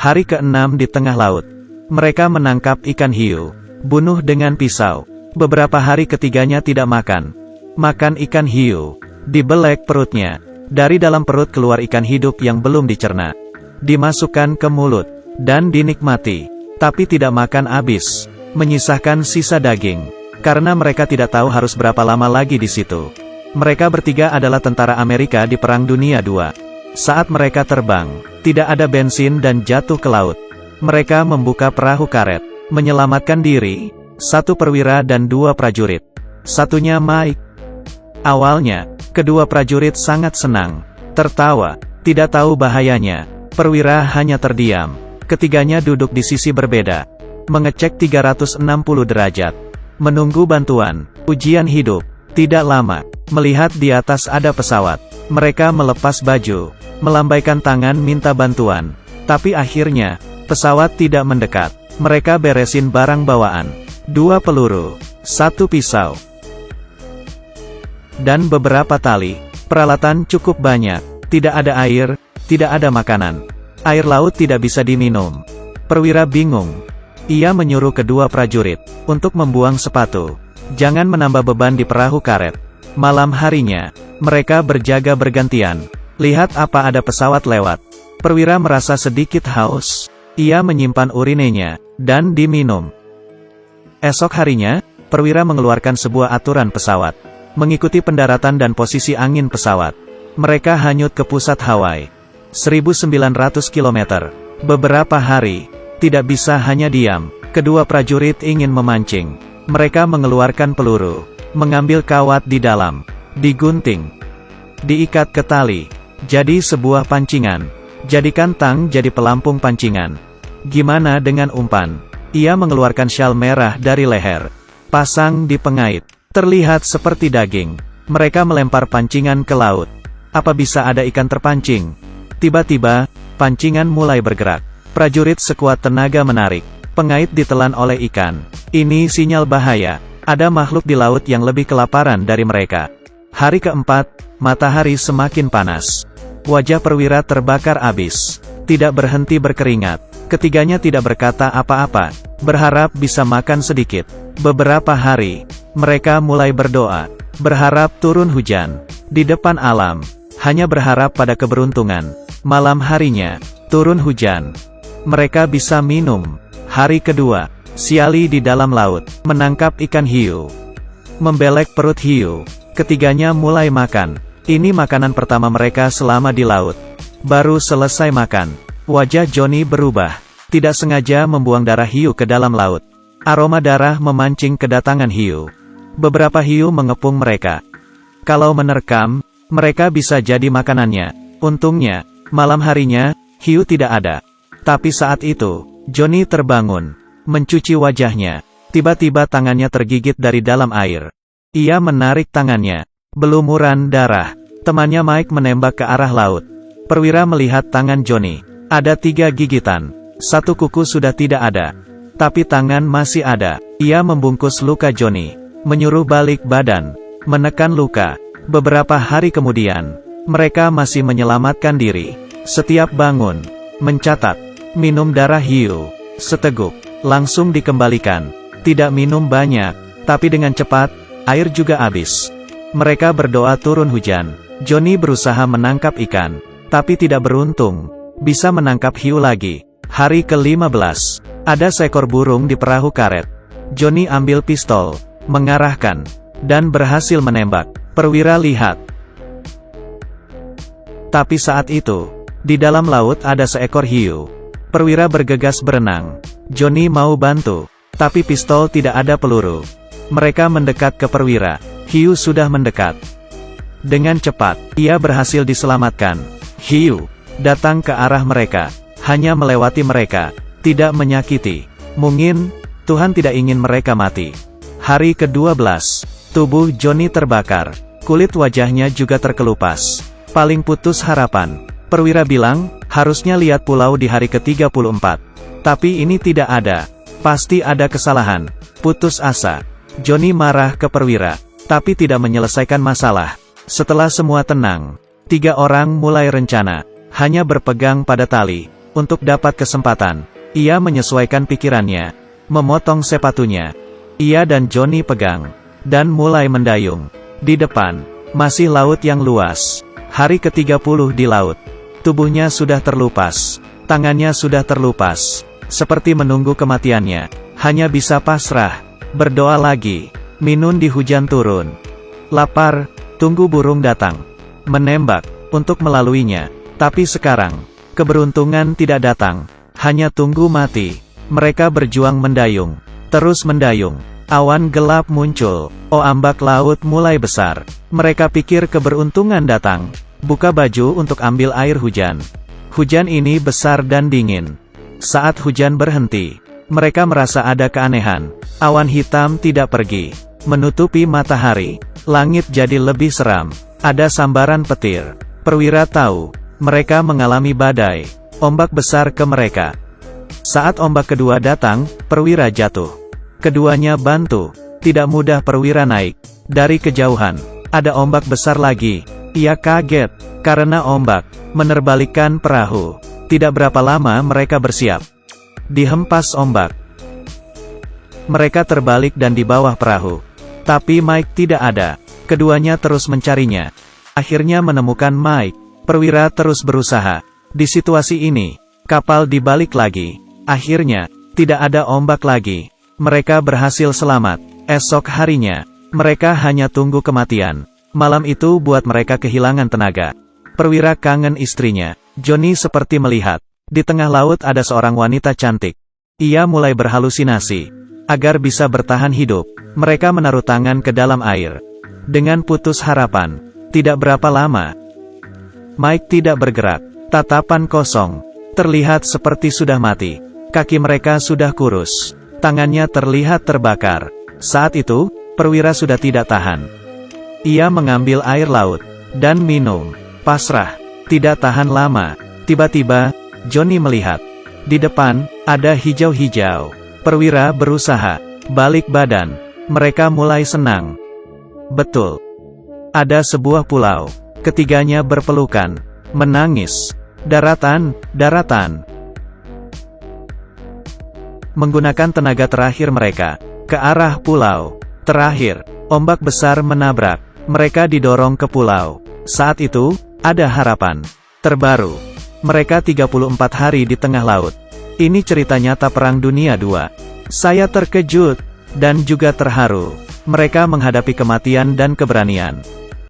Hari ke-6 di tengah laut. Mereka menangkap ikan hiu. Bunuh dengan pisau. Beberapa hari ketiganya tidak makan. Makan ikan hiu. Dibelek perutnya. Dari dalam perut keluar ikan hidup yang belum dicerna. Dimasukkan ke mulut. Dan dinikmati. Tapi tidak makan habis. Menyisakan sisa daging. Karena mereka tidak tahu harus berapa lama lagi di situ. Mereka bertiga adalah tentara Amerika di Perang Dunia II. Saat mereka terbang, tidak ada bensin dan jatuh ke laut. Mereka membuka perahu karet, menyelamatkan diri, 1 perwira dan 2 prajurit. Satunya Mike. Awalnya, kedua prajurit sangat senang, tertawa, tidak tahu bahayanya. Perwira hanya terdiam. Ketiganya duduk di sisi berbeda, mengecek 360 derajat, menunggu bantuan, ujian hidup. Tidak lama, melihat di atas ada pesawat. Mereka melepas baju, melambaikan tangan minta bantuan. Tapi akhirnya, pesawat tidak mendekat. Mereka beresin barang bawaan. 2 peluru, 1 pisau, dan beberapa tali. Peralatan cukup banyak. Tidak ada air, tidak ada makanan. Air laut tidak bisa diminum. Perwira bingung. Ia menyuruh kedua prajurit untuk membuang sepatu. Jangan menambah beban di perahu karet. Malam harinya, mereka berjaga bergantian. Lihat apa ada pesawat lewat. Perwira merasa sedikit haus. Ia menyimpan urinenya, dan diminum. Esok harinya, perwira mengeluarkan sebuah aturan pesawat. Mengikuti pendaratan dan posisi angin pesawat. Mereka hanyut ke pusat Hawaii. 1900 km. Beberapa hari, tidak bisa hanya diam. Kedua prajurit ingin memancing. Mereka mengeluarkan peluru, mengambil kawat di dalam, digunting, diikat ke tali, jadi sebuah pancingan. Jadikan tang jadi pelampung pancingan. Gimana dengan umpan? Ia mengeluarkan syal merah dari leher, pasang di pengait, terlihat seperti daging. Mereka melempar pancingan ke laut. Apa bisa ada ikan terpancing? Tiba-tiba, pancingan mulai bergerak. Prajurit sekuat tenaga menarik. Pengait ditelan oleh ikan. Ini sinyal bahaya. Ada makhluk di laut yang lebih kelaparan dari mereka. Hari keempat, matahari semakin panas. Wajah perwira terbakar abis. Tidak berhenti berkeringat. Ketiganya tidak berkata apa-apa. Berharap bisa makan sedikit. Beberapa hari, mereka mulai berdoa. Berharap turun hujan. Di depan alam. Hanya berharap pada keberuntungan. Malam harinya, turun hujan. Mereka bisa minum. Hari kedua, siali di dalam laut, menangkap ikan hiu. Membelek perut hiu. Ketiganya mulai makan. Ini makanan pertama mereka selama di laut. Baru selesai makan, wajah Johnny berubah. Tidak sengaja membuang darah hiu ke dalam laut. Aroma darah memancing kedatangan hiu. Beberapa hiu mengepung mereka. Kalau menerkam, mereka bisa jadi makanannya. Untungnya, malam harinya, hiu tidak ada. Tapi saat itu, Johnny terbangun, mencuci wajahnya. Tiba-tiba tangannya tergigit dari dalam air. Ia menarik tangannya. Belumuran darah. Temannya Mike menembak ke arah laut. Perwira melihat tangan Johnny. Ada 3 gigitan. 1 kuku sudah tidak ada. Tapi tangan masih ada. Ia membungkus luka Johnny. Menyuruh balik badan. Menekan luka. Beberapa hari kemudian, mereka masih menyelamatkan diri. Setiap bangun, mencatat. Minum darah hiu. Seteguk. Langsung dikembalikan. Tidak minum banyak. Tapi dengan cepat, air juga habis. Mereka berdoa turun hujan. Johnny berusaha menangkap ikan. Tapi tidak beruntung. Bisa menangkap hiu lagi. Hari ke-15. Ada seekor burung di perahu karet. Johnny ambil pistol. Mengarahkan. Dan berhasil menembak. Perwira lihat. Tapi saat itu, di dalam laut ada seekor hiu. Perwira bergegas berenang. Johnny mau bantu. Tapi pistol tidak ada peluru. Mereka mendekat ke perwira. Hiu sudah mendekat. Dengan cepat, ia berhasil diselamatkan. Hiu datang ke arah mereka. Hanya melewati mereka. Tidak menyakiti. Mungkin, Tuhan tidak ingin mereka mati. Hari ke-12. Tubuh Johnny terbakar. Kulit wajahnya juga terkelupas. Paling putus harapan. Perwira bilang, harusnya lihat pulau di hari ke-34. Tapi ini tidak ada. Pasti ada kesalahan. Putus asa. Johnny marah ke perwira. Tapi tidak menyelesaikan masalah. Setelah semua tenang, 3 orang mulai rencana. Hanya berpegang pada tali. Untuk dapat kesempatan, ia menyesuaikan pikirannya, memotong sepatunya. Ia dan Johnny pegang, dan mulai mendayung. Di depan, masih laut yang luas. Hari ke-30 di laut. Tubuhnya sudah terlupas. Tangannya sudah terlupas. Seperti menunggu kematiannya. Hanya bisa pasrah. Berdoa lagi. Minun di hujan turun. Lapar, tunggu burung datang. Menembak, untuk melaluinya. Tapi sekarang, keberuntungan tidak datang. Hanya tunggu mati. Mereka berjuang mendayung. Terus mendayung. Awan gelap muncul. Ombak laut mulai besar. Mereka pikir keberuntungan datang. Buka baju untuk ambil air hujan. Hujan ini besar dan dingin. Saat hujan berhenti, mereka merasa ada keanehan. Awan hitam tidak pergi, menutupi matahari. Langit jadi lebih seram. Ada sambaran petir. Perwira tahu, mereka mengalami badai. Ombak besar ke mereka. Saat ombak kedua datang, perwira jatuh. Keduanya bantu. Tidak mudah perwira naik. Dari kejauhan, ada ombak besar lagi. Ia kaget, karena ombak menerbalikkan perahu. Tidak berapa lama mereka bersiap. Dihempas ombak. Mereka terbalik dan di bawah perahu. Tapi Mike tidak ada. Keduanya terus mencarinya. Akhirnya menemukan Mike. Perwira terus berusaha. Di situasi ini, kapal dibalik lagi. Akhirnya, tidak ada ombak lagi. Mereka berhasil selamat. Esok harinya, mereka hanya tunggu kematian. Malam itu buat mereka kehilangan tenaga. Perwira kangen istrinya. Johnny seperti melihat. Di tengah laut ada seorang wanita cantik. Ia mulai berhalusinasi. Agar bisa bertahan hidup, mereka menaruh tangan ke dalam air. Dengan putus harapan. Tidak berapa lama, Mike tidak bergerak. Tatapan kosong. Terlihat seperti sudah mati. Kaki mereka sudah kurus. Tangannya terlihat terbakar. Saat itu, perwira sudah tidak tahan. Ia mengambil air laut, dan minum. Pasrah. Tidak tahan lama. Tiba-tiba, Johnny melihat. Di depan, ada hijau-hijau. Perwira berusaha. Balik badan. Mereka mulai senang. Betul. Ada sebuah pulau. Ketiganya berpelukan. Menangis. Daratan, daratan. Menggunakan tenaga terakhir mereka. Ke arah pulau. Terakhir, ombak besar menabrak. Mereka didorong ke pulau. Saat itu, ada harapan. Terbaru. Mereka 34 hari di tengah laut. Ini cerita nyata Perang Dunia II. Saya terkejut, dan juga terharu. Mereka menghadapi kematian dan keberanian.